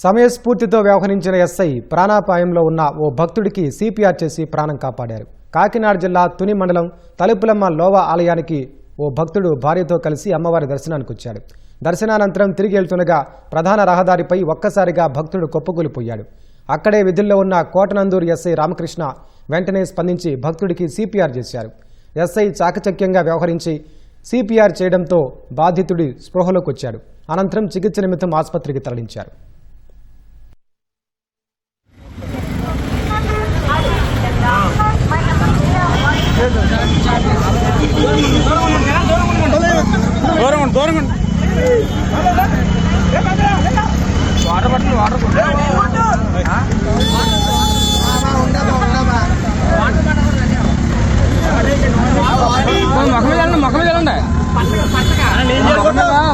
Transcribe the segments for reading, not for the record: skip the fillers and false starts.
సమయస్ఫూర్తితో వ్యవహరించిన ఎస్ఐ ప్రాణాపాయంలో ఉన్న ఓ భక్తుడికి సిపిఆర్ చేసి ప్రాణం కాపాడారు. కాకినాడ జిల్లా తుని మండలం తలుపులమ్మ లోవా ఆలయానికి ఓ భక్తుడు భార్యతో కలిసి అమ్మవారి దర్శనానికి వచ్చాడు. దర్శనానంతరం తిరిగి వెళ్తుండగా ప్రధాన రహదారిపై ఒక్కసారిగా భక్తుడు కొప్పకూలిపోయాడు. అక్కడే విధుల్లో ఉన్న కోటనందూరు ఎస్ఐ రామకృష్ణ వెంటనే స్పందించి భక్తుడికి సిపిఆర్ చేశారు. ఎస్ఐ చాకచక్యంగా వ్యవహరించి సిపిఆర్ చేయడంతో బాధితుడి స్పృహలోకి వచ్చాడు. అనంతరం చికిత్స నిమిత్తం ఆసుపత్రికి తరలించారు.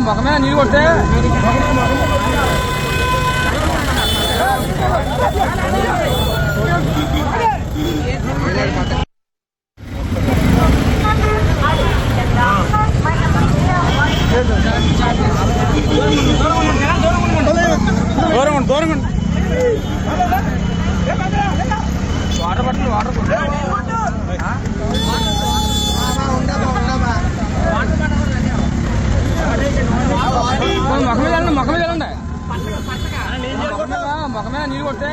మొఖమే నీళ్ళు కొడితే దూరం వాటర్ బట్టలు వాటర్ మొఖమే నీళ్ళు కొడితే